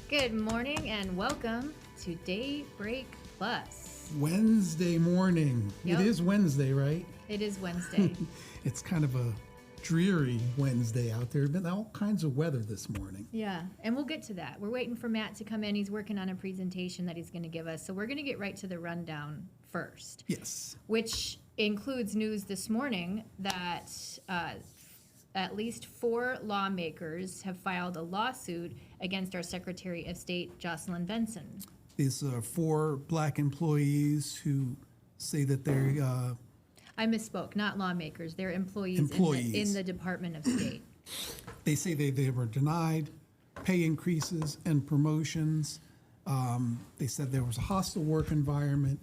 Good morning and welcome to Daybreak Plus. Wednesday morning. Yep. It is Wednesday, right? It is Wednesday. It's kind of a dreary Wednesday out there. Been all kinds of weather this morning. Yeah, and we'll get to that. We're waiting for Matt to come in. He's working on a presentation that he's going to give us. So we're going to get right to the rundown first. Yes. Which includes news this morning that at least 4 lawmakers have filed a lawsuit against our Secretary of State, Jocelyn Benson. These are 4 black employees who say that they're I misspoke, not lawmakers. They're employees. In the Department of State. They say they were denied pay increases and promotions. They said there was a hostile work environment.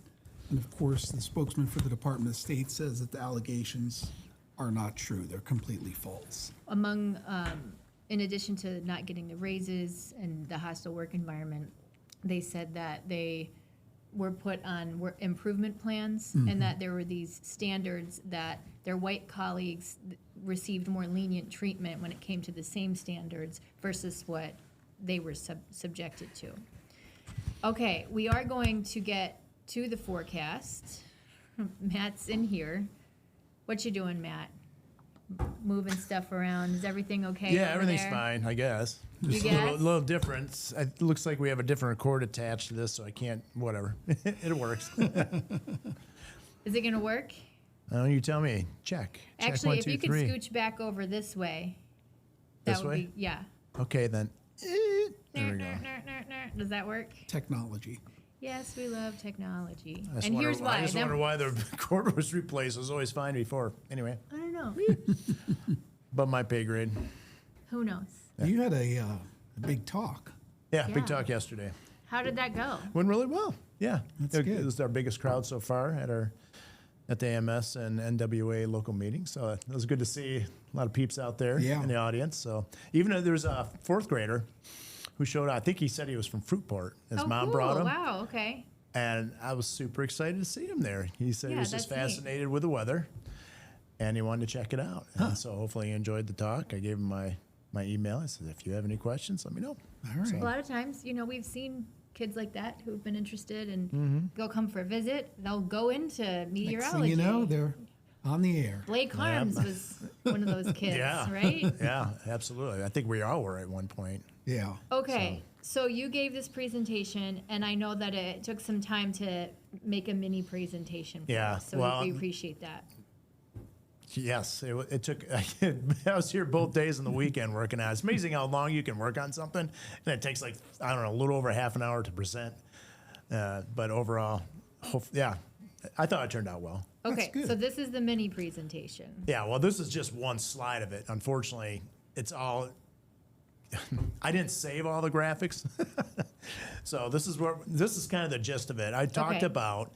And of course, the spokesman for the Department of State says that the allegations are not true. They're completely false. Among, in addition to not getting the raises and the hostile work environment, they said that they were put on improvement plans and that there were these standards that their white colleagues received more lenient treatment when it came to the same standards versus what they were subjected to. Okay, we are going to get to the forecast. Matt's in here. What you doing, Matt? Moving stuff around. Is everything okay? Yeah, over everything's there? fine, I guess. You Just guess? a little difference. It looks like we have a different record attached to this, so I can't, whatever. It works. Is it going to work? You tell me. Check. Check Actually, 1, if 2, you could 3. scooch back over this way, This that would way? be, yeah. Okay, then. There we go. Does that work? Technology. Yes, we love technology. I just And wonder- here's why. I just wonder why the record was replaced. It was always fine before. Anyway, I don't know. above my pay grade. Who knows? You had a big talk. Yeah, Yeah. big talk yesterday. How did that go? Went really well. Yeah, That's it good. was our biggest crowd so far at the AMS and NWA local meeting. So it was good to see a lot of peeps out there in the audience. So even though there was a 4th grader who showed up, I think he said he was from Fruitport. His mom cool. brought him. Wow, okay. And I was super excited to see him there. He said he Yeah, was just that's neat. fascinated with the weather and he wanted to check it out. And so hopefully he enjoyed the talk. I gave him my email. I said, if you have any questions, let me know. All right. A lot of times, we've seen kids like that who've been interested and they'll come for a visit. They'll go into meteorology. Next thing you know, they're on the air. Blake Harms was one of those kids, Yeah. right? Yeah, absolutely. I think we all were at one point. Yeah. Okay, so you gave this presentation, and I know that it took some time to make a mini presentation for Yeah, us, so well, we appreciate that. Yes, it took. I was here both days and the weekend working on it. It's amazing how long you can work on something, and it takes like, I don't know, a little over half an hour to present. But overall, I thought it turned out well. Okay, good. so this is the mini presentation. Yeah, well, this is just one slide of it. Unfortunately, it's all. I didn't save all the graphics, so this is kind of the gist of it. I talked Okay. about.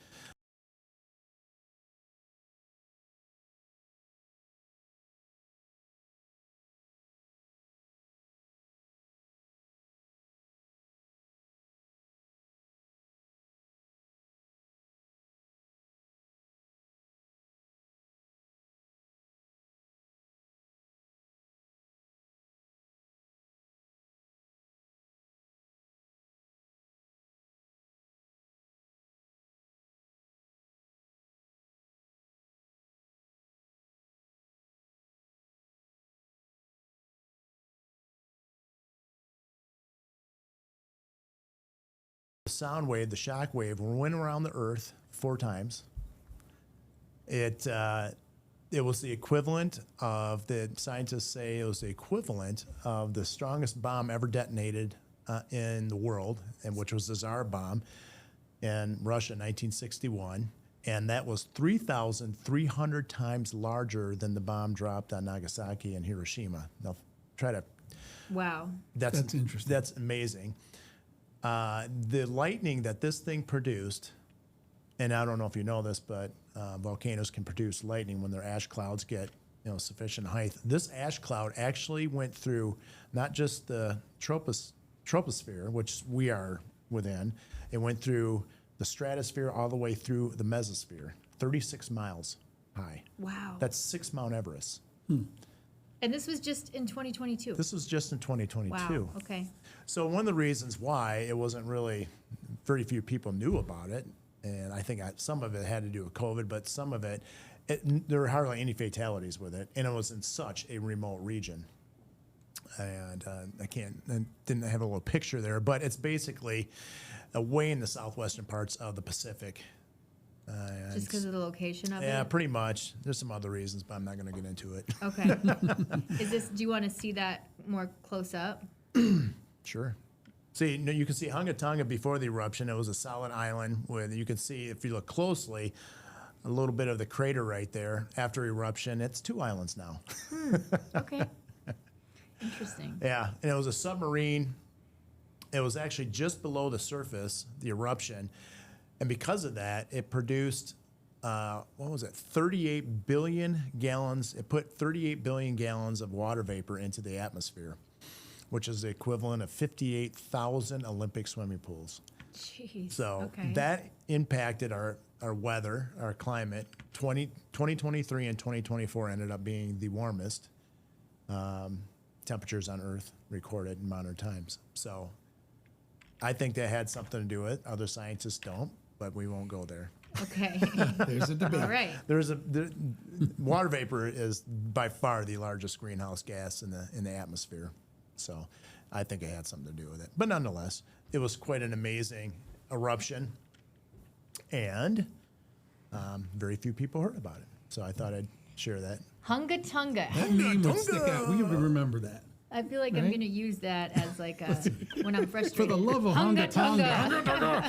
The sound wave, the shock wave, went around the Earth 4 times. It was the equivalent of, the scientists say it was the equivalent of the strongest bomb ever detonated in the world, and which was the Tsar bomb in Russia in 1961. And that was 3,300 times larger than the bomb dropped on Nagasaki and Hiroshima. They'll try to. Wow. That's interesting. That's amazing. The lightning that this thing produced, and I don't know if you know this, but volcanoes can produce lightning when their ash clouds get sufficient height. This ash cloud actually went through not just the troposphere, which we are within. It went through the stratosphere all the way through the mesosphere, 36 miles high. Wow. That's 6 Mount Everest. And this was just in 2022. This was just in 2022. Wow. Okay. So one of the reasons why it wasn't really, very few people knew about it, and I think some of it had to do with COVID, but some of it, there were hardly any fatalities with it, and it was in such a remote region. And I didn't have a little picture there, but it's basically way in the southwestern parts of the Pacific. Just because of the location of it? Yeah, pretty much. There's some other reasons, but I'm not going to get into it. Okay. Do you want to see that more close up? Sure. See, you can see Hunga Tunga before the eruption. It was a solid island with, you can see, if you look closely, a little bit of the crater right there. After eruption, it's 2 islands now. Okay. Interesting. Yeah, and it was a submarine. It was actually just below the surface, the eruption. And because of that, it produced, 38 billion gallons. It put 38 billion gallons of water vapor into the atmosphere, which is the equivalent of 58,000 Olympic swimming pools. Jeez. So okay. that impacted our weather, our climate. 2023 and 2024 ended up being the warmest temperatures on Earth recorded in modern times. So I think that had something to do with it. Other scientists don't, but we won't go there. Okay. There's a debate. All right. Water vapor is by far the largest greenhouse gas in the atmosphere. So I think it had something to do with it. But nonetheless, it was quite an amazing eruption, and very few people heard about it. So I thought I'd share that. Hunga Tunga. That name will stick out. We even remember that. I feel like I'm Right? going to use that as like a, when I'm frustrated. For the love of Hunga Tunga.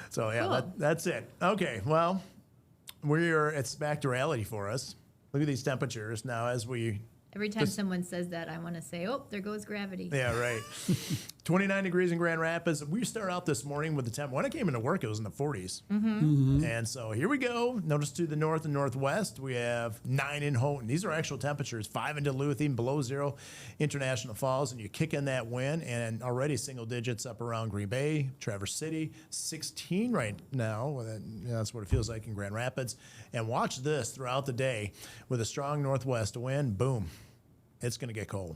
So yeah, Cool. that's it. Okay, well, it's back to reality for us. Look at these temperatures now as we. Every time someone says that, I want to say, oh, there goes gravity. Yeah, right. 29 degrees in Grand Rapids. We start out this morning with the temp. When I came into work, it was in the 40s. And so here we go. Notice to the north and northwest, we have 9 in Houghton. These are actual temperatures. 5 in Duluth, even below 0, International Falls. And you kick in that wind, and already single digits up around Green Bay, Traverse City, 16 right now. That's what it feels like in Grand Rapids. And watch this throughout the day with a strong northwest wind. Boom. It's going to get cold.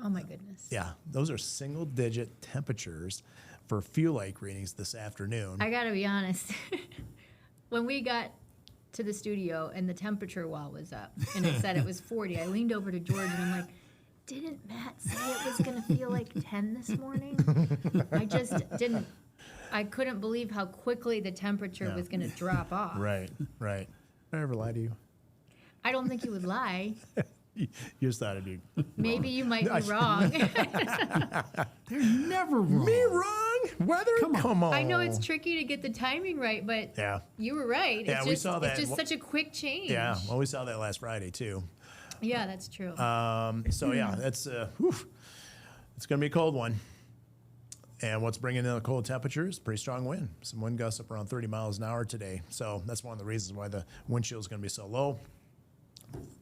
Oh, my goodness. Yeah, those are single-digit temperatures for fuel light readings this afternoon. I got to be honest. When we got to the studio and the temperature wall was up and it said it was 40, I leaned over to George and I'm like, didn't Matt say it was going to feel like 10 this morning? I just didn't. I couldn't believe how quickly the temperature was going to drop off. Right. Did I ever lie to you? I don't think you would lie. You just thought I'd be Maybe you might be wrong. They're never wrong. me wrong. Weather, come on. I know it's tricky to get the timing right, but Yeah. you were right. Yeah, It's we just, saw that. It's just such a quick change. Yeah, well, we saw that last Friday too. Yeah, that's true. So yeah, that's it's going to be a cold one. And what's bringing in the cold temperatures? Pretty strong wind. Some wind gusts up around 30 miles an hour today. So that's one of the reasons why the wind chill is going to be so low.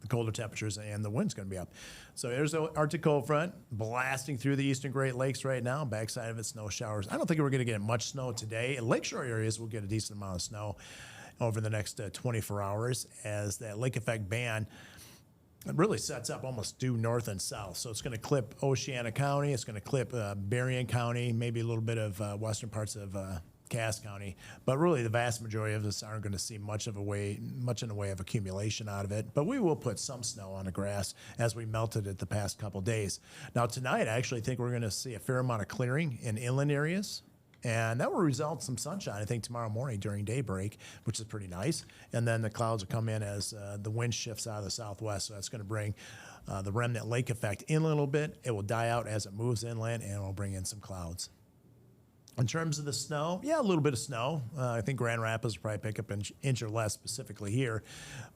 The colder temperatures and the wind's going to be up. So there's the Arctic cold front blasting through the eastern Great Lakes right now. Backside of it, snow showers. I don't think we're going to get much snow today. In lakeshore areas, we'll get a decent amount of snow over the next 24 hours as that lake effect band really sets up almost due north and south. So it's going to clip Oceana County. It's going to clip Berrien County, maybe a little bit of western parts of Cass County, but really the vast majority of us aren't going to see much in the way of accumulation out of it. But we will put some snow on the grass as we melted it the past couple days. Now tonight, I actually think we're going to see a fair amount of clearing in inland areas, and that will result in some sunshine, I think, tomorrow morning during daybreak, which is pretty nice. And then the clouds will come in as the wind shifts out of the southwest, so that's going to bring the remnant lake effect in a little bit. It will die out as it moves inland, and it will bring in some clouds. In terms of the snow, yeah, a little bit of snow. I think Grand Rapids will probably pick up an inch or less specifically here.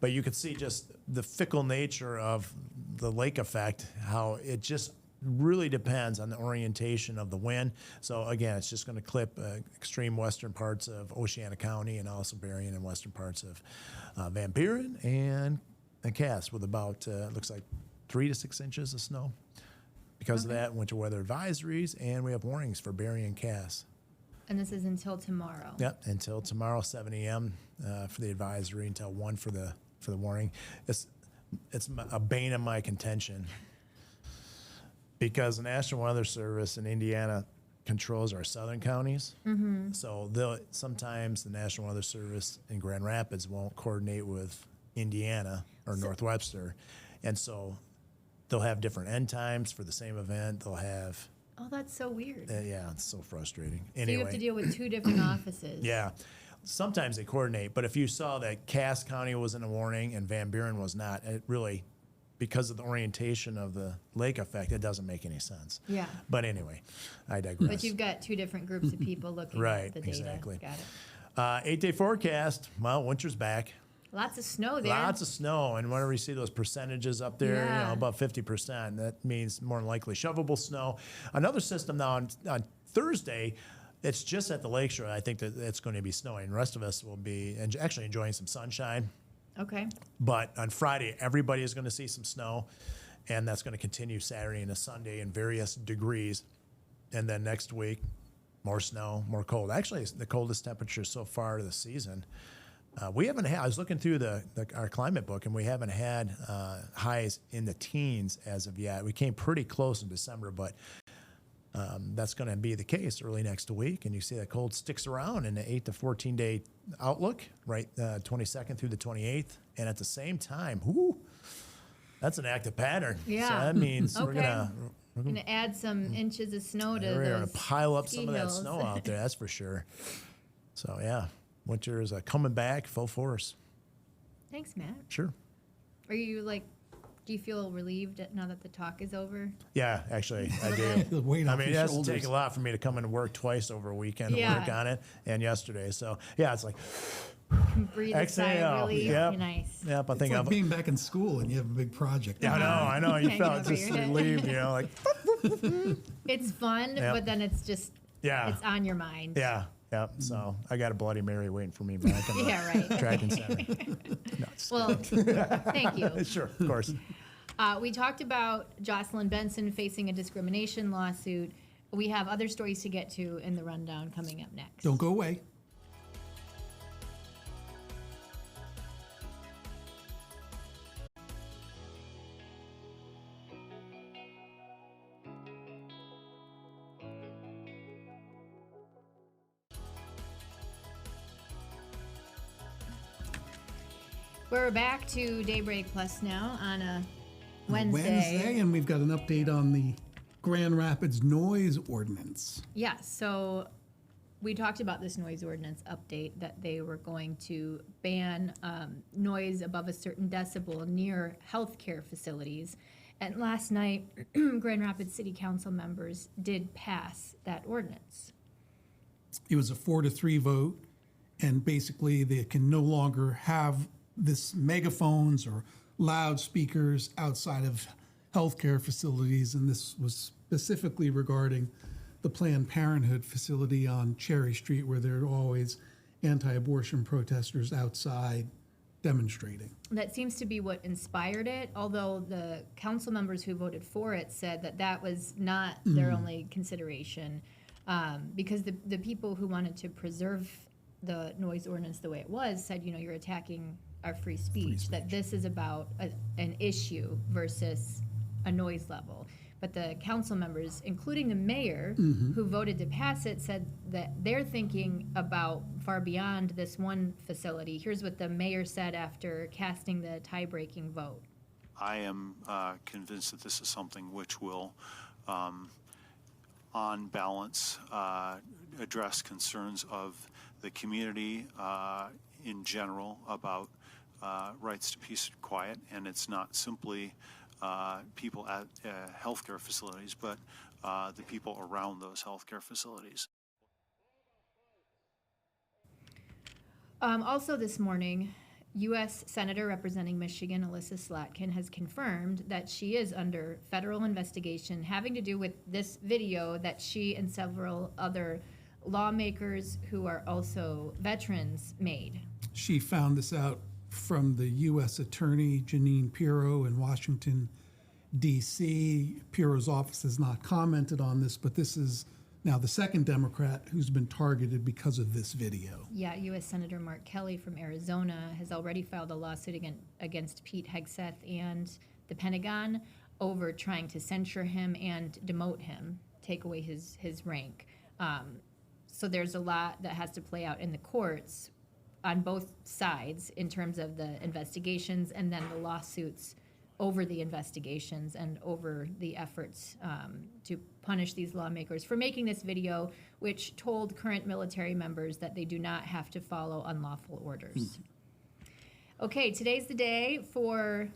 But you can see just the fickle nature of the lake effect, how it just really depends on the orientation of the wind. So again, it's just going to clip extreme western parts of Oceana County and also Berrien and western parts of Van Buren and Cass with about, looks like 3 to 6 inches of snow. Because of that, winter weather advisories, and we have warnings for Berrien and Cass. And this is until tomorrow. Yep, until tomorrow, 7 a.m. For the advisory, until 1 for the warning. it's a bane of my contention because the National Weather Service in Indiana controls our southern counties. So sometimes the National Weather Service in Grand Rapids won't coordinate with Indiana or North Webster. And so they'll have different end times for the same event. They'll have, Oh, that's so weird. yeah, it's so frustrating. So Anyway. you have to deal with two different offices. Yeah. Sometimes they coordinate, but if you saw that Cass County was in a warning and Van Buren was not, it really, because of the orientation of the lake effect, it doesn't make any sense. Yeah. But anyway, I digress. But you've got two different groups of people looking Right, at the data. exactly. Got it. 8-day forecast. Well, winter's back. Lots of snow there. Lots of snow, and whenever you see those percentages up there, Yeah. about 50%, that means more than likely shovelable snow. Another system now on Thursday, it's just at the lakeshore. I think that it's going to be snowing. The rest of us will be actually enjoying some sunshine. Okay. But on Friday, everybody is going to see some snow, and that's going to continue Saturday and a Sunday in various degrees. And then next week, more snow, more cold. Actually, it's the coldest temperature so far this season. We haven't had, I was looking through our climate book, and we haven't had highs in the teens as of yet. We came pretty close in December, but that's going to be the case early next week. And you see that cold sticks around in the 8 to 14 day outlook, right? 22nd through the 28th. And at the same time, that's an active pattern. Yeah. So that means Okay. we're going Going to add some inches of snow to to those pile up ski some of that hills. snow out there. That's for sure. So yeah, winter is coming back full force. Thanks, Matt. Sure. Are you do you feel relieved now that the talk is over? Yeah, actually, I The do. weight I off mean, it your has to shoulders. take a lot for me to come into work twice over a weekend and Yeah. work on it, and yesterday. So yeah, it's like, Breathe a sigh exhale. of relief. Yep. Nice. yep. I It's think like I'm. being back in school and you have a big project. Yeah, I know. You Hanging felt over just your head. relieved, like It's fun, Yep. but then it's just yeah, it's on your mind. yeah. So I got a Bloody Mary waiting for me back in the Yeah, right. tracking center. No, just Well, thank you. sure, of course. We talked about Jocelyn Benson facing a discrimination lawsuit. We have other stories to get to in the rundown coming up next. Don't go away. We're back to Daybreak Plus now on a Wednesday. And we've got an update on the Grand Rapids noise ordinance. Yeah, so we talked about this noise ordinance update that they were going to ban noise above a certain decibel near healthcare facilities. And last night, Grand Rapids City Council members did pass that ordinance. It was a 4-3 vote, and basically they can no longer have this megaphones or loudspeakers outside of healthcare facilities, and this was specifically regarding the Planned Parenthood facility on Cherry Street, where there are always anti-abortion protesters outside demonstrating. That seems to be what inspired it, although the council members who voted for it said that that was not their only consideration, because the people who wanted to preserve the noise ordinance the way it was said, you're attacking our free speech, that this is about an issue versus a noise level. But the council members, including the mayor, who voted to pass it, said that they're thinking about far beyond this one facility. Here's what the mayor said after casting the tie-breaking vote. I am convinced that this is something which will, on balance, address concerns of the community in general about rights to peace and quiet, and it's not simply people at healthcare facilities, but the people around those healthcare facilities. Also this morning, U.S. Senator representing Michigan, Elissa Slotkin, has confirmed that she is under federal investigation having to do with this video that she and several other lawmakers who are also veterans made. She found this out from the U.S. Attorney Janine Pirro in Washington, D.C. Pirro's office has not commented on this, but this is Now, the second Democrat who's been targeted because of this video. Yeah, U.S. Senator Mark Kelly from Arizona has already filed a lawsuit against Pete Hegseth and the Pentagon over trying to censure him and demote him, take away his rank. So there's a lot that has to play out in the courts on both sides in terms of the investigations and then the lawsuits over the investigations and over the efforts to punish these lawmakers for making this video, which told current military members that they do not have to follow unlawful orders. Okay, today's the day for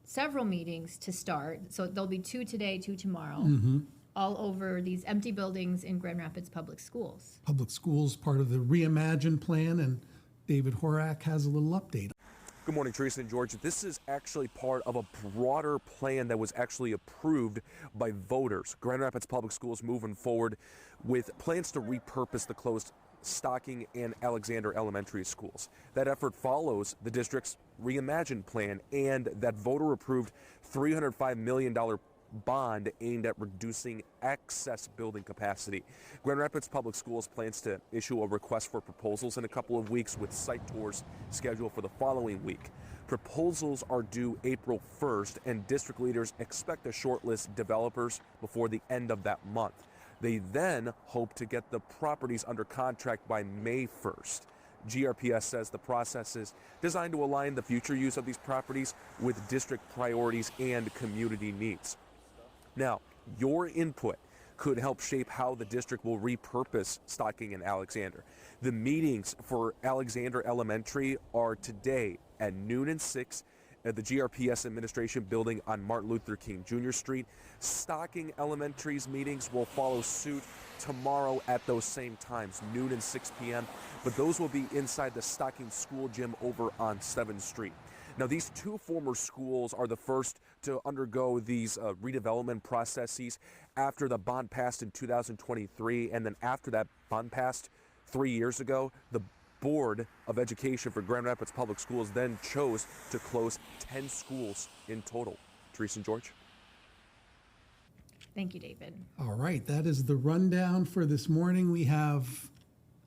several meetings to start. So there'll be 2 today, 2 tomorrow, all over these empty buildings in Grand Rapids Public Schools. Public schools, part of the Reimagine plan, and David Horak has a little update. Good morning, Teresa and George. This is actually part of a broader plan that was actually approved by voters. Grand Rapids Public Schools moving forward with plans to repurpose the closed Stocking and Alexander elementary schools. That effort follows the district's Reimagine plan and that voter-approved $305 million bond aimed at reducing excess building capacity. Grand Rapids Public Schools plans to issue a request for proposals in a couple of weeks with site tours scheduled for the following week. Proposals are due April 1st and district leaders expect to shortlist developers before the end of that month. They then hope to get the properties under contract by May 1st. GRPS says the process is designed to align the future use of these properties with district priorities and community needs. Now, your input could help shape how the district will repurpose Stocking and Alexander. The meetings for Alexander Elementary are today at noon and 6 at the GRPS Administration Building on Martin Luther King Jr. Street. Stocking Elementary's meetings will follow suit tomorrow at those same times, noon and 6 p.m., but those will be inside the Stocking School Gym over on 7th Street. Now, these 2 former schools are the first to undergo these redevelopment processes after the bond passed in 2023, and then after that bond passed 3 years ago, the Board of Education for Grand Rapids Public Schools then chose to close 10 schools in total. Teresa and George? Thank you, David. All right, that is the rundown for this morning. We have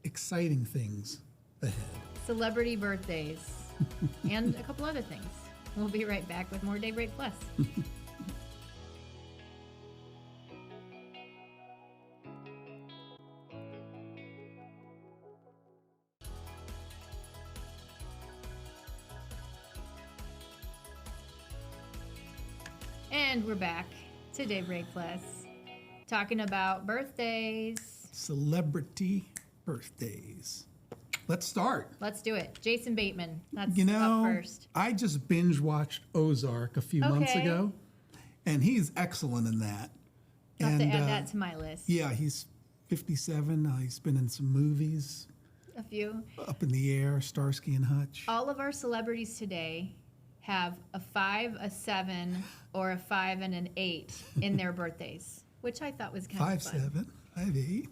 exciting things ahead. Celebrity birthdays and a couple other things. We'll be right back with more Daybreak Plus. And we're back to Daybreak Plus, talking about birthdays. Celebrity birthdays. Let's start. Let's do it. Jason Bateman, that's up first. I just binge watched Ozark a few months ago, and he's excellent in that. I'll have to add that to my list. Yeah, he's 57. He's been in some movies. A few. Up in the Air, Starsky and Hutch. All of our celebrities today have a 5, a 7, or a 5 and an 8 in their birthdays, which I thought was kind 5, of fun. 7, 5, 8.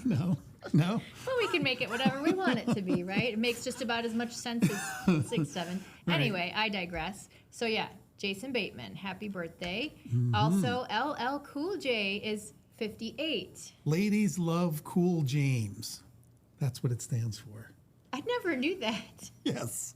No. Well, we can make it whatever we want it to be, right? It makes just about as much sense as 6, 7. Right. Anyway, I digress. So yeah, Jason Bateman, happy birthday. Also, LL Cool J is 58. Ladies love Cool James. That's what it stands for. I never knew that. Yes.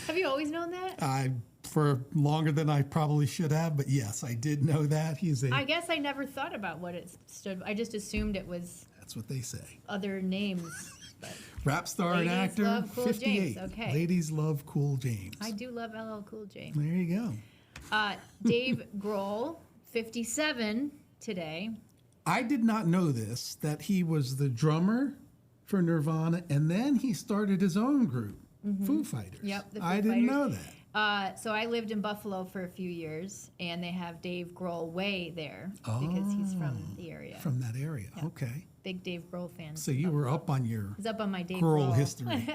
Have you always known that? For longer than I probably should have, but yes, I did know that. I guess I never thought about what it stood for. I just assumed it was... That's what they say. Other names. But Rap star and actor, love Cool 58. James. Okay. Ladies love Cool James. I do love LL Cool J. There you go. Dave Grohl, 57 today. I did not know this, that he was the drummer for Nirvana, and then he started his own group, Foo Fighters. Yep, the Foo I didn't know Fighters. that. So I lived in Buffalo for a few years, and they have Dave Grohl Way there because he's from the area. From that area, Yeah. Okay. Big Dave Grohl fan. So you were up on your He's up on my Dave Grohl Grohl history.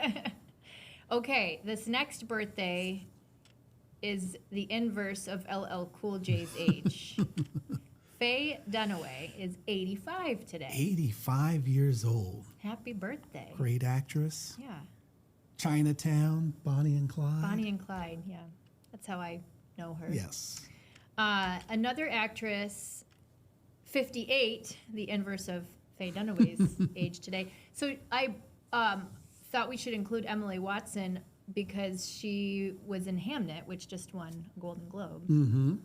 Okay, this next birthday is the inverse of LL Cool J's age. Faye Dunaway is 85 today. 85 years old. Happy birthday. Great actress. Yeah. Chinatown, Bonnie and Clyde. Bonnie and Clyde, yeah. That's how I know her. Yes. Another actress, 58, the inverse of Faye Dunaway's age today. So I thought we should include Emily Watson because she was in Hamnet, which just won a Golden Globe. And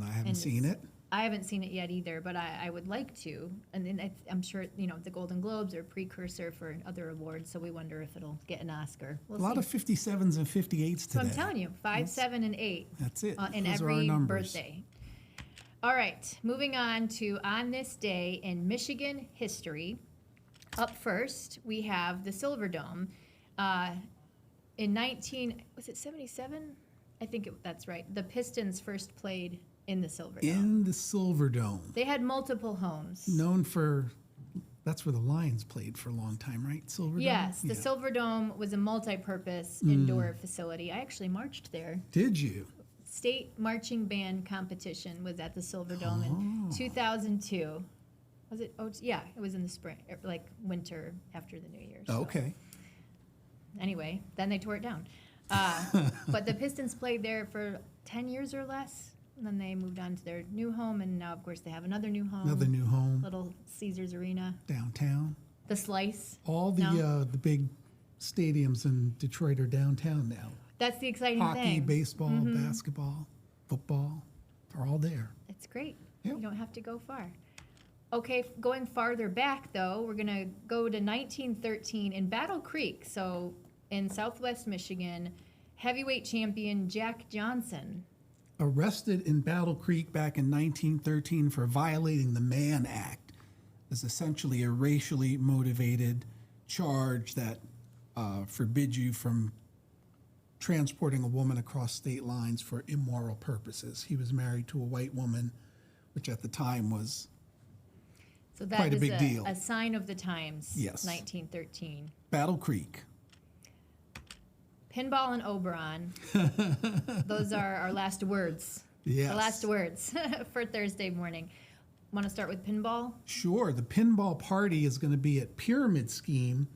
I haven't And seen it. I haven't seen it yet either, but I would like to. And then I'm sure, the Golden Globes are a precursor for other awards, so we wonder if it'll get an Oscar. We'll A lot see. of 57s and 58s today. So I'm telling you, 5, 7, and 8. That's it. In Those are our every numbers. birthday. All right, moving on to On This Day in Michigan History. Up first, we have the Silver Dome. In 1977? I think that's right. The Pistons first played in the Silver Dome. In the Silver Dome. They had multiple homes. Known for, that's where the Lions played for a long time, right? Silver Dome? Yes, the Yeah. Silver Dome was a multi-purpose indoor facility. I actually marched there. Did you? State marching band competition was at the Silver Dome in 2002. Was it? Oh, yeah, it was in the spring, like winter after the New Year. so. Okay. Anyway, then they tore it down. But the Pistons played there for 10 years or less. And then they moved on to their new home, and now, of course, they have another new home. Another new home Little Caesars Arena. downtown. The Slice. All the big stadiums in Detroit are downtown now. That's the exciting Hockey, thing. baseball, basketball, football, they're all there. It's great. Yep. You don't have to go far. Okay, going farther back, though, we're going to go to 1913 in Battle Creek. So in southwest Michigan, heavyweight champion Jack Johnson. Arrested in Battle Creek back in 1913 for violating the Mann Act. Is essentially a racially motivated charge that forbids you from transporting a woman across state lines for immoral purposes. He was married to a white woman, which at the time was So that quite a was big deal. a sign of the times. Yes. 1913. Battle Creek. Pinball and Oberon. Those are our last words. Yes. The last words for Thursday morning. Want to start with pinball? Sure. The pinball party is going to be at Pyramid Scheme.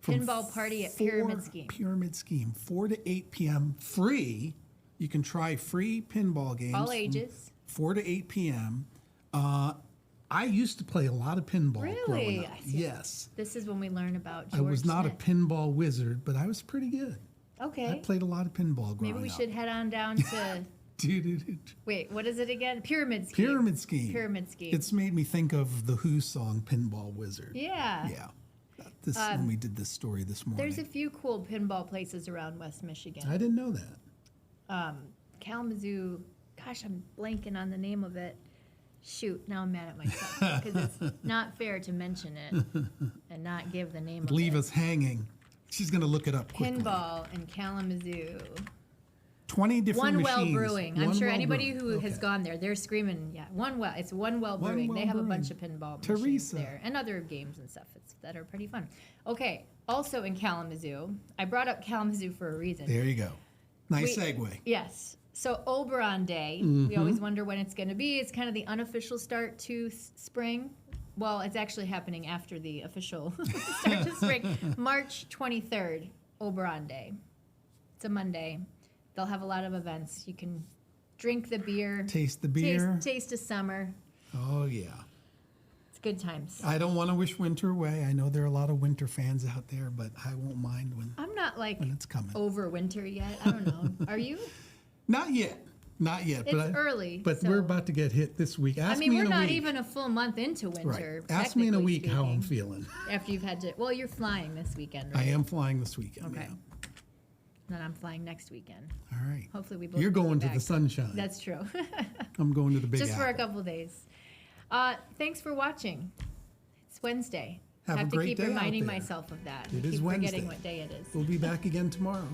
from Pinball party at Pyramid Scheme. Pyramid Scheme, 4 to 8 p.m. Free. You can try free pinball games. All from ages. 4 to 8 p.m. I used to play a lot of pinball growing Really? up. I see. Yes. This is when we learn about George I was not Smith. a pinball wizard, but I was pretty good. Okay. I played a lot of pinball growing Maybe we up. should head on down to, Dude, wait, what is it again? Pyramid Scheme. Pyramid Scheme. Pyramid Scheme. It's made me think of the Who song Pinball Wizard. Yeah. Yeah. This when we did this story this morning. There's a few cool pinball places around West Michigan. I didn't know that. Kalamazoo, gosh, I'm blanking on the name of it. Shoot, now I'm mad at myself because it's not fair to mention it and not give the name Leave of it. us hanging. She's going to look it up quickly. Pinball in Kalamazoo. 20 different One Well machines. Brewing. I'm One sure Well anybody Brewing. who has Okay. gone there, they're screaming, yeah, One Well. It's One Well One Brewing. Well They have Brewing. a bunch of pinball machines Teresa. there and other games and stuff that are pretty fun. Okay, also in Kalamazoo, I brought up Kalamazoo for a reason. There you go. Nice We- segue. Yes. So Oberon Day, we always wonder when it's going to be. It's kind of the unofficial start to spring. Well, it's actually happening after the official start to spring. March 23rd, Oberon Day. It's a Monday. They'll have a lot of events. You can drink the beer. Taste the beer. Taste of summer. Oh, yeah. It's good times. I don't want to wish winter away. I know there are a lot of winter fans out there, but I won't mind when I'm not like it's coming. over winter yet. I don't know. Are you? Not yet. Not yet. It's early, But so- we're about to get hit this week. Ask I mean, me we're in a not week. even a full month into winter. Right. Ask me in a technically week how I'm speaking. feeling. After you've had to, well, you're flying this weekend, I right? am flying this weekend. Okay. Yeah. Then I'm flying next weekend. All right. Hopefully we both You're make it going to back. the sunshine. That's true. I'm going to the Big Just for a Apple. couple days. Thanks for watching. It's Wednesday. Have a have to great keep day out reminding there. myself of that. It I is keep forgetting Wednesday. what day it is. We'll be back again tomorrow.